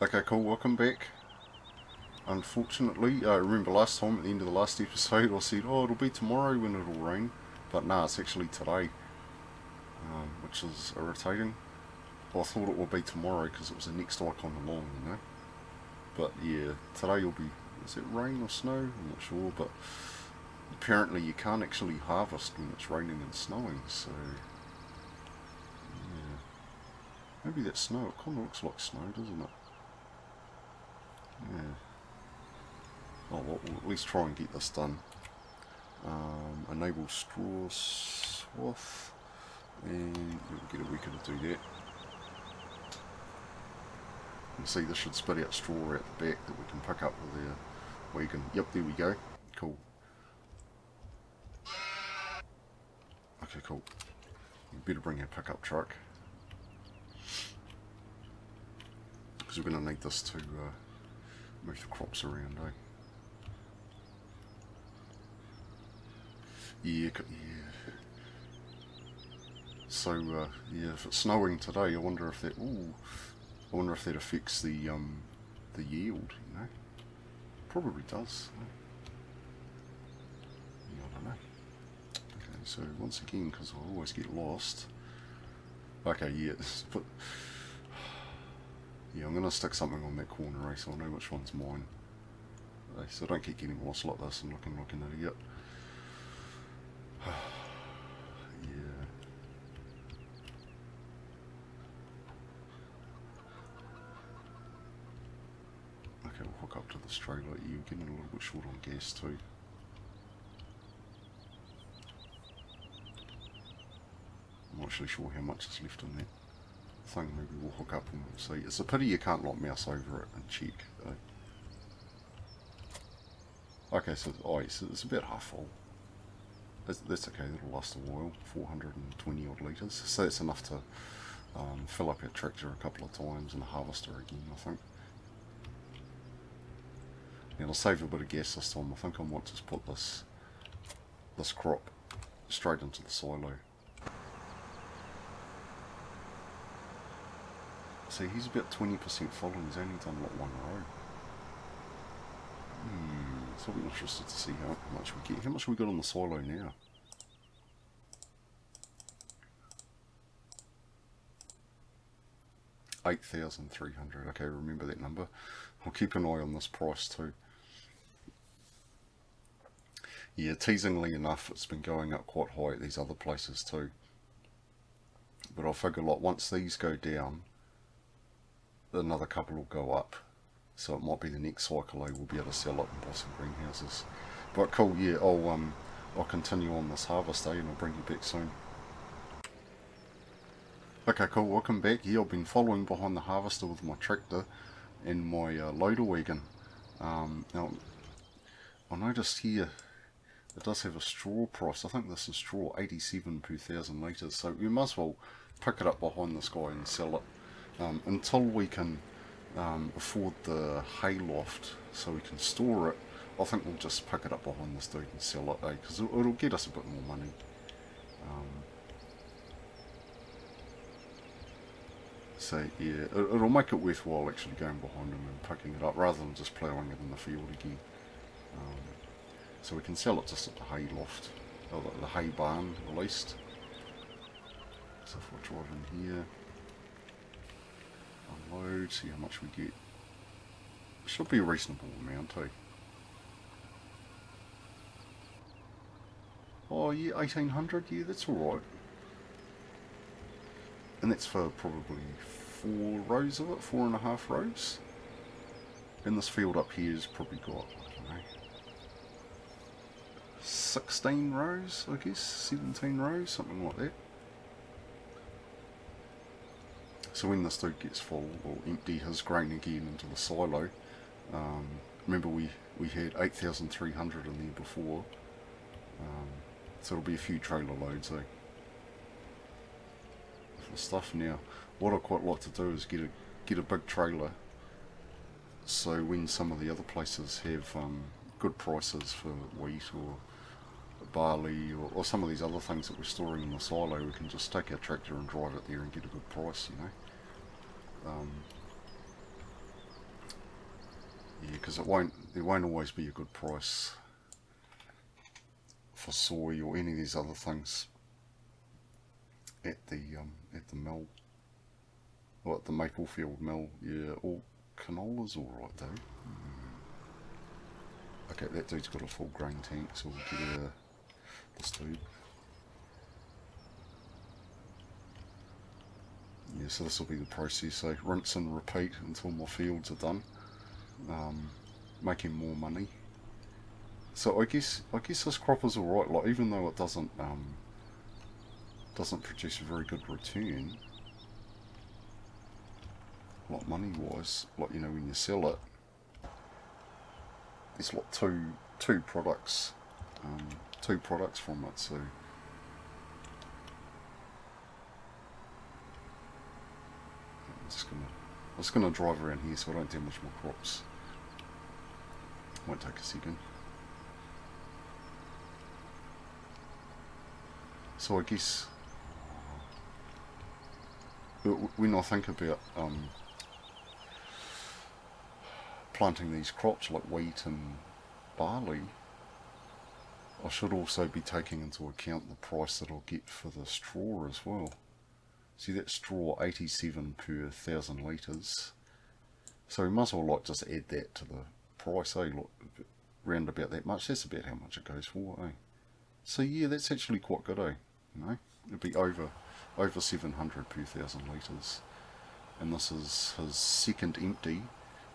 Okay, cool, welcome back. Unfortunately, I remember last time at the end of the last episode I said, oh, it'll be tomorrow when it'll rain. But nah, it's actually today, which is irritating. Well, I thought it would be tomorrow because it was the next icon along, you know. But yeah, today will be, is it rain or snow? I'm not sure, but apparently you can't actually harvest when it's raining and snowing, so yeah. Maybe that's snow, it kind of looks like snow, doesn't it? Yeah. Oh, well, we'll at least try and get this done. Enable straw swath, and we'll get a weaker to do that. You can see this should spit out straw out the back that we can pick up with our wagon. Yep, there we go. Cool. Okay, cool. We better bring our pickup truck, because we're going to need this to move the crops around, eh? Yeah. So yeah, if it's snowing today, I wonder if that. Ooh, I wonder if that affects the yield. You know, probably does. Yeah, I don't know. Okay, so once again, because I always get lost. Okay, yeah, but yeah, I'm gonna stick something on that corner, so I know which one's mine. So I don't keep getting lost like this and looking like an idiot. Yeah. Okay, we'll hook up to this trailer. You're getting a little bit short on gas too. I'm not actually sure how much is left in that thing. Maybe we'll hook up and we'll see. It's a pity you can't like mouse over it and check though. Okay, so it's about half full. That's okay, that'll last a while. 420 odd litres. So that's enough to fill up our tractor a couple of times and a harvester again, I think. And it'll save a bit of gas this time. I think I might just put this crop straight into the silo. See, he's about 20% full and he's only done like one row. So I'll be interested to see how much we get. How much have we got on the silo now? $8,300. Okay, remember that number. I'll keep an eye on this price too. Yeah, teasingly enough, it's been going up quite high at these other places too. But I figure like once these go down, another couple will go up. So it might be the next cycle we'll be able to sell it in Boston greenhouses. But cool, yeah, I'll continue on this harvest and I'll bring you back soon. Okay, cool, welcome back. Yeah, I've been following behind the harvester with my tractor and my loader wagon. Now, I noticed here it does have a straw price. I think this is straw, 87 per 1,000 litres. So we might as well pick it up behind this guy and sell it until we can afford the hay loft so we can store it. I think we'll just pick it up behind this dude and sell it, because it'll get us a bit more money. So yeah, it'll make it worthwhile actually going behind him and picking it up rather than just ploughing it in the field again. So we can sell it just at the hay loft, or the hay barn at least. So if we drive in here, unload, see how much we get. Should be a reasonable amount too. Oh yeah, 1,800, yeah, that's alright. And that's for probably 4 rows of it, 4.5 rows. And this field up here has probably got, I don't know, 16 rows, I guess, 17 rows, something like that. So when this dude gets full, we'll empty his grain again into the silo. Remember we had 8,300 in there before, so it'll be a few trailer loads, eh? For stuff now. What I quite like to do is get a big trailer, so when some of the other places have good prices for wheat or barley or some of these other things that we're storing in the silo, we can just take our tractor and drive it there and get a good price, you know. Yeah, because there won't always be a good price for soy or any of these other things at the mill, or at the Maplefield mill. Yeah, all canola's all right though. Okay, that dude's got a full grain tank, so we'll get this dude. Yeah, so this will be the process. So rinse and repeat until my fields are done, making more money. So I guess this crop is alright. Like, even though it doesn't produce a very good return, like money wise, like, you know, when you sell it, there's like two products from it. So I'm just gonna drive around here so I don't damage my crops. Won't take a second. So I guess when I think about planting these crops like wheat and barley, I should also be taking into account the price that I'll get for the straw as well. See, that straw, 87 per 1,000 litres. So we might as well like just add that to the price, eh? Like, round about that much. That's about how much it goes for, eh? So yeah, that's actually quite good, eh? You know, it'd be over 700 per 1,000 litres. And this is his second empty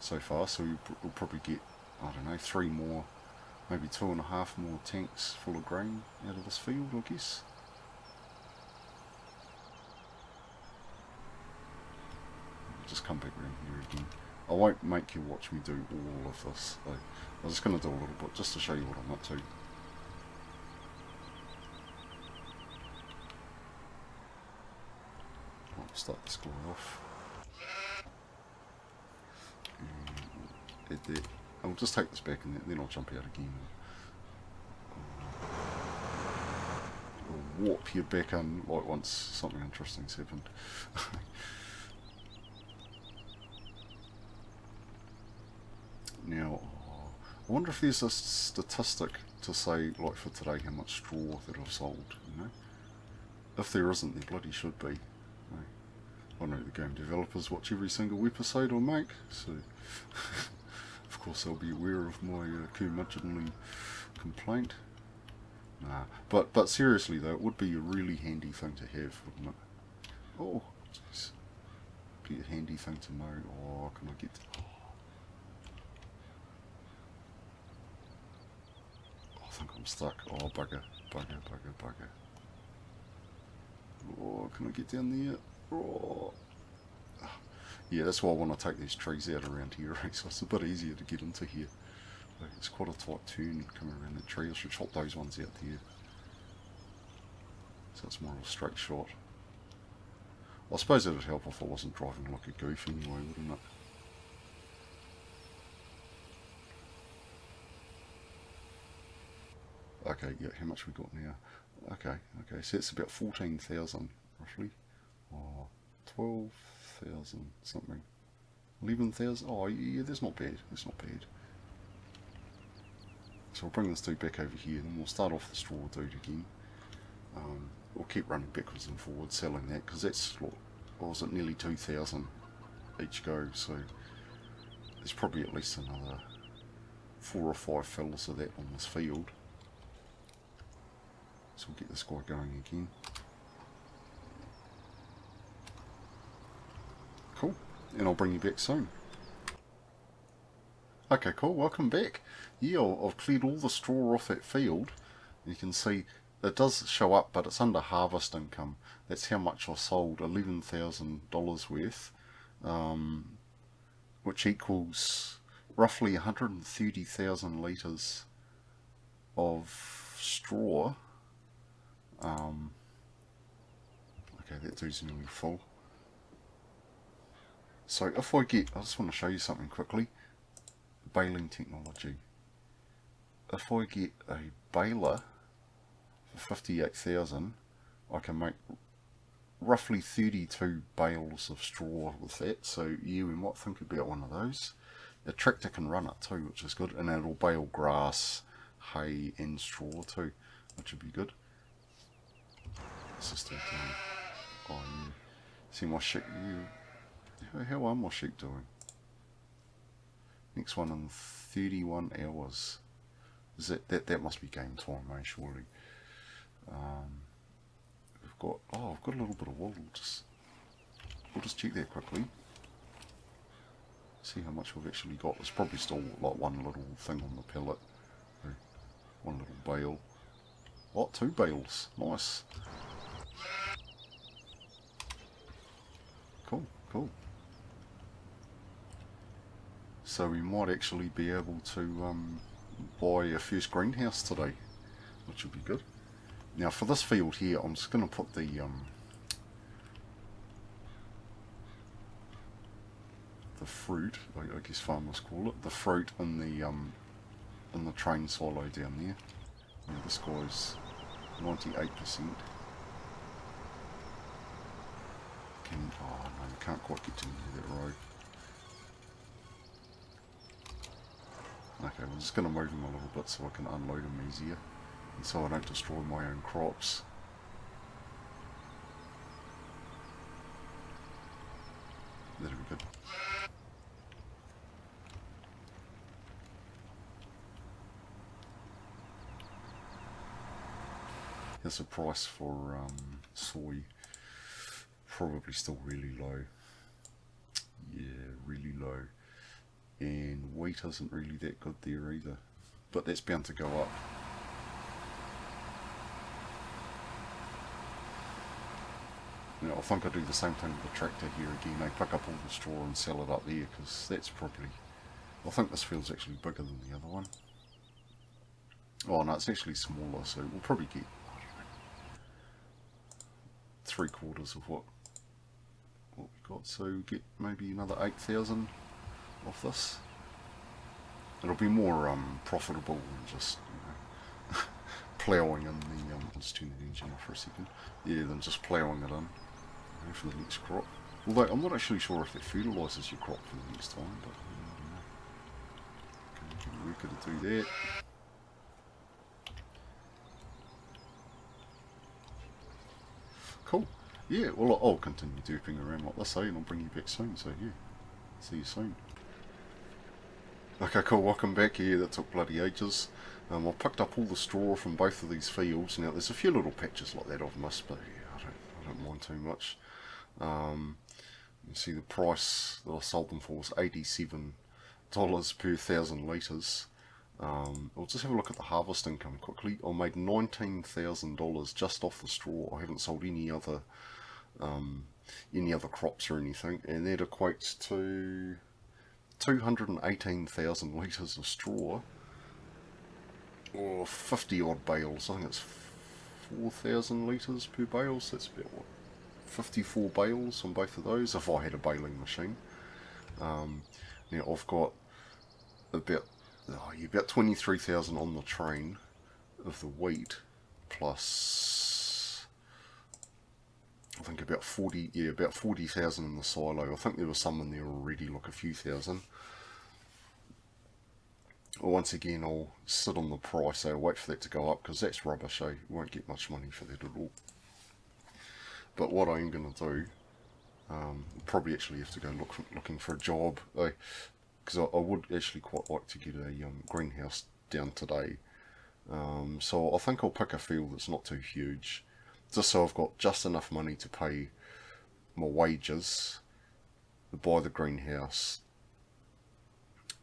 so far, so we'll probably get, I don't know, 3 more, maybe 2.5 more tanks full of grain out of this field, I guess. Just come back around here again. I won't make you watch me do all of this. I'm just going to do a little bit just to show you what I'm up to. I'll start this guy off. And I'll just take this back and then I'll jump out again. I'll warp you back in like once something interesting's happened. Now, I wonder if there's a statistic to say, like for today, how much straw that I've sold, you know? If there isn't, there bloody should be. I know the game developers watch every single episode I make, so of course they'll be aware of my curmudgeonly complaint. Nah, but seriously though, it would be a really handy thing to have, wouldn't it? Oh, jeez. Be a handy thing to know. Oh, can I get... I think I'm stuck. Oh, bugger. Oh, can I get down there? Oh. Yeah, that's why I want to take these trees out around here, so it's a bit easier to get into here. It's quite a tight turn coming around that tree. I should chop those ones out there, so it's more of a straight shot. I suppose it would help if I wasn't driving like a goof anyway, wouldn't it? Okay, yeah, how much we got now? Okay, so it's about 14,000 roughly. Oh, 12,000 something. 11,000. Oh, yeah, that's not bad. So I'll bring this dude back over here, and we'll start off the straw dude again. We'll keep running backwards and forwards, selling that, because that's, what was it, nearly 2,000 each go, so there's probably at least another 4 or 5 fills of that on this field. So we'll get this guy going again. Cool, and I'll bring you back soon. Okay, cool, welcome back. Yeah, I've cleared all the straw off that field. You can see it does show up, but it's under harvest income. That's how much I sold, $11,000 worth, which equals roughly 130,000 litres of straw. Okay, that dude's nearly full. So if I just want to show you something quickly. Baling technology. If I get a baler for 58,000, I can make roughly 32 bales of straw with that. So yeah, we might think about one of those. the tractor can run it too, which is good, and it'll bale grass, hay and straw too, which would be good. Let's just take down. Oh yeah. See my sheep. How are my sheep doing? Next one in 31 hours. Is that must be game time, eh? Surely. We've got I've got a little bit of wool. We'll just check that quickly. See how much we've actually got. There's probably still like one little thing on the pellet. One little bale. What? 2 bales. Nice. Cool, cool. So we might actually be able to buy a first greenhouse today, which will be good. Now for this field here, I'm just going to put the fruit, I guess farmers call it, the fruit in the train silo down there. And this guy's 98%. Oh no, you can't quite get to the end of that road. Okay, we're just going to move him a little bit so I can unload him easier, and so I don't destroy my own crops. That'll be good. Here's the price for soy. Probably still really low. Yeah, really low. And wheat isn't really that good there either. But that's bound to go up. Now, I think I'll do the same thing with the tractor here again. I pick up all the straw and sell it up there, because that's probably... I think this field's actually bigger than the other one. Oh no, it's actually smaller, so we'll probably get, I don't know, 3/4 of what we got. So get maybe another 8,000 off this. It'll be more profitable than just, you know, ploughing in the... I'll just turn the engine off for a second. Yeah, than just ploughing it in, you know, for the next crop. Although I'm not actually sure if it fertilises your crop for the next time, but I don't know. Okay, get a worker to do that. Cool. Yeah, well I'll continue derping around like this, and I'll bring you back soon, so yeah. See you soon. Okay, cool, welcome back. Yeah, that took bloody ages. I've picked up all the straw from both of these fields. Now there's a few little patches like that I've missed, but yeah, I don't mind too much. You see the price that I sold them for was $87 per 1,000 litres. I'll just have a look at the harvest income quickly. I made $19,000 just off the straw. I haven't sold any other crops or anything, and that equates to 218,000 litres of straw, or 50 odd bales. I think it's 4,000 litres per bale, so that's about what, 54 bales on both of those if I had a baling machine. Now I've got about 23,000 on the train of the wheat, plus I think about 40,000 in the silo. I think there was some in there already, like a few thousand. Once again, I'll sit on the price. I'll wait for that to go up, because that's rubbish. You won't get much money for that at all. But what I am going to do, probably actually have to go looking for a job, because I would actually quite like to get a greenhouse down today. So I think I'll pick a field that's not too huge, just so I've got just enough money to pay my wages, to buy the greenhouse,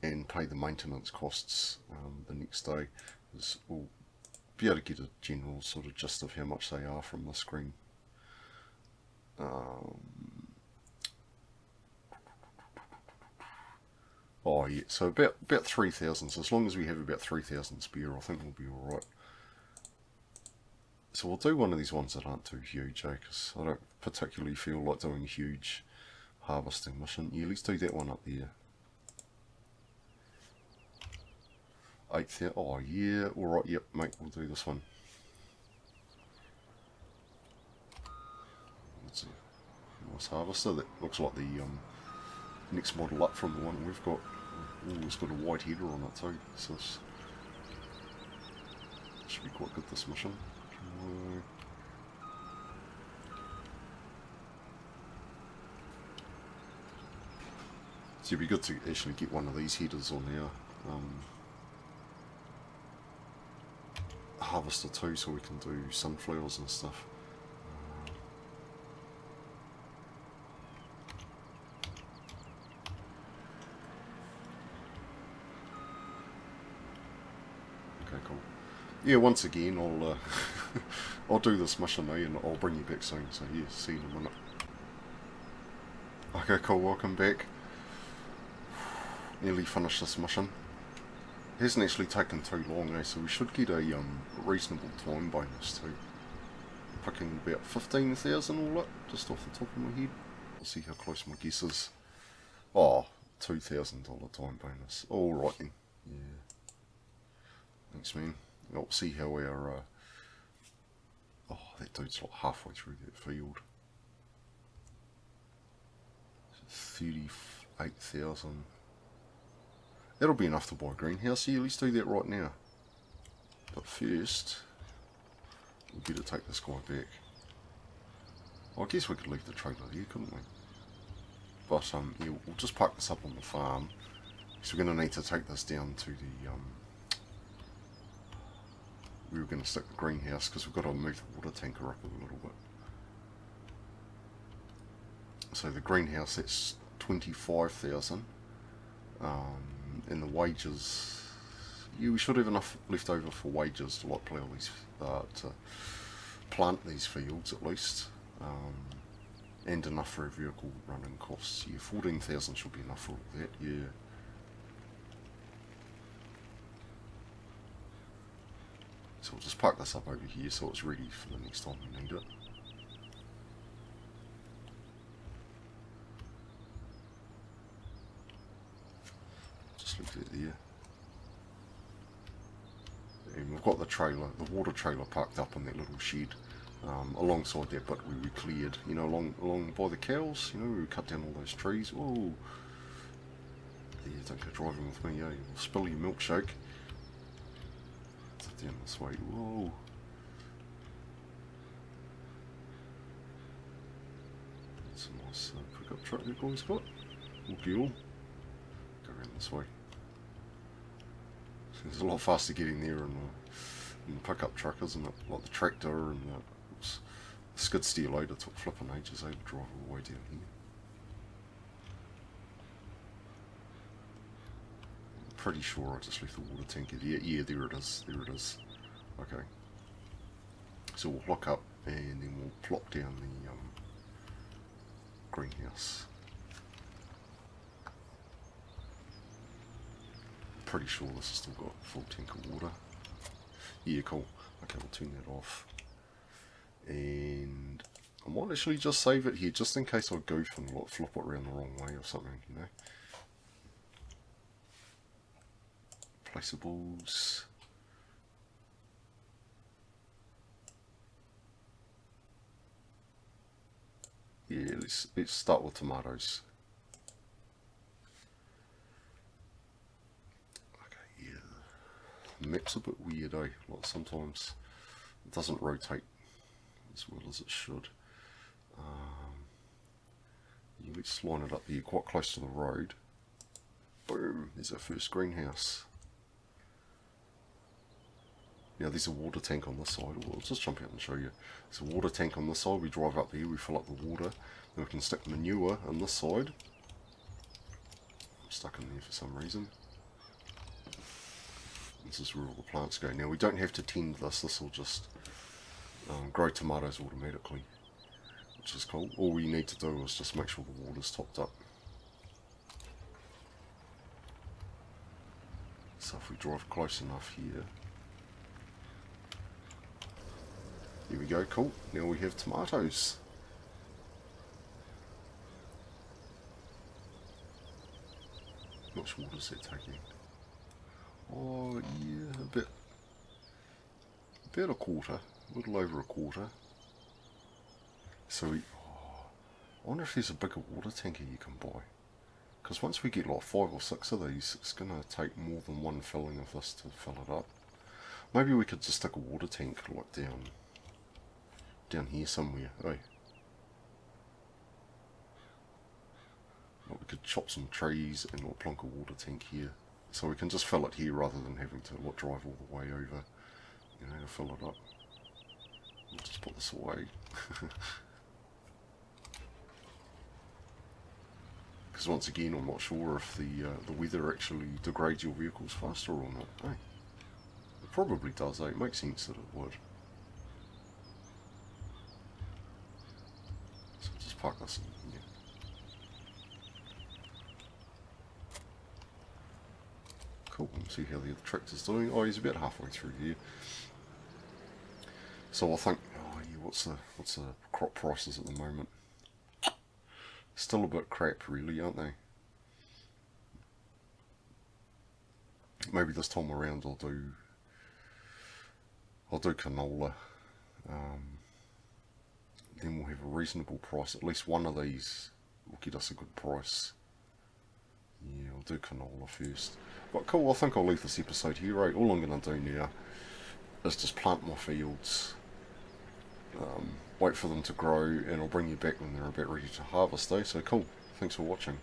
and pay the maintenance costs the next day. Because we'll be able to get a general sort of gist of how much they are from the screen. Oh yeah, so about 3,000. So as long as we have about 3,000 spare, I think we'll be alright. So we'll do one of these ones that aren't too huge, because I don't particularly feel like doing a huge harvesting mission. Yeah, let's do that one up there. 8,000. Oh yeah, alright, yep, mate, we'll do this one. Let's see. Nice harvester. That looks like the next model up from the one we've got. Ooh, it's got a white header on it too, so this should be quite good, this mission. So it'd be good to actually get one of these headers on our harvester too, so we can do sunflowers and stuff. Okay, cool. Yeah, once again, I'll I'll do this mission now, and I'll bring you back soon. So yeah, see you in a minute. Okay, cool. Welcome back. Nearly finished this mission. It hasn't actually taken too long, so we should get a reasonable time bonus too. Picking about 15,000 all up, just off the top of my head. We'll see how close my guess is. Oh, $2,000 time bonus. Alright then. Yeah. Thanks, man. We'll see how our... oh, that dude's like halfway through that field. 38,000. That'll be enough to buy a greenhouse. Yeah, let's do that right now. But first, we better take this guy back. Well, I guess we could leave the trailer there, couldn't we? But yeah, we'll just park this up on the farm. So we're going to need to take this down to the we were going to stick the greenhouse because we've got to move the water tanker up a little bit. So the greenhouse, that's 25,000. And the wages, yeah, we should have enough left over for wages to like plough these, to plant these fields at least, and enough for a vehicle running costs. Yeah, 14,000 should be enough for all that. Yeah. So we'll just park this up over here so it's ready for the next time we need it. Just leave it there. And we've got the trailer, the water trailer parked up in that little shed, alongside that bit where we cleared, you know, along by the cows, you know, where we cut down all those trees. Whoa! Yeah, don't go driving with me, eh? You'll spill your milkshake. Down this way. Whoa! That's a nice pickup truck that guy's got. Or girl. Go around this way. It's a lot faster getting there in the pickup truck, isn't it? Like the tractor and the skid steer loader took flipping ages to drive all the way down here. I'm pretty sure I just left the water tanker there. Yeah, there it is. There it is. Okay. So we'll lock up and then we'll plop down the greenhouse. Pretty sure this has still got a full tank of water. Yeah, cool. Okay, we'll turn that off. And I might actually just save it here, just in case I goof and like, flip it around the wrong way or something, you know. Placeables. Yeah, let's start with tomatoes. The map's a bit weird, eh? Like sometimes it doesn't rotate as well as it should. Yeah, let's line it up here quite close to the road. Boom, there's our first greenhouse. Now there's a water tank on this side. Well, I'll just jump out and show you. There's a water tank on this side. We drive up there, we fill up the water. Then we can stick manure on this side. I'm stuck in there for some reason. This is where all the plants go. Now we don't have to tend this. This will just grow tomatoes automatically, which is cool. All we need to do is just make sure the water's topped up. So if we drive close enough here, there we go, cool. Now we have tomatoes. How much water is that taking? Oh yeah, about a quarter, a little over a quarter. So I wonder if there's a bigger water tanker you can buy. Because once we get like 5 or 6 of these, it's going to take more than one filling of this to fill it up. Maybe we could just stick a water tank like down here somewhere. Oh. Like we could chop some trees and like plonk a water tank here. So we can just fill it here rather than having to like drive all the way over, you know, to fill it up. I'll just put this away. Because once again, I'm not sure if the weather actually degrades your vehicles faster or not. Eh? It probably does, eh? It makes sense that it would. So I'll just park this in here. Cool, let's see how the other tractor's doing. Oh, he's about halfway through here. So I think, oh yeah, what's the crop prices at the moment? Still a bit crap, really, aren't they? Maybe this time around I'll do canola. Then we'll have a reasonable price. At least one of these will get us a good price. Yeah, I'll do canola first. But cool, I think I'll leave this episode here, right? All I'm going to do now is just plant my fields, wait for them to grow, and I'll bring you back when they're about ready to harvest, eh? So cool, thanks for watching.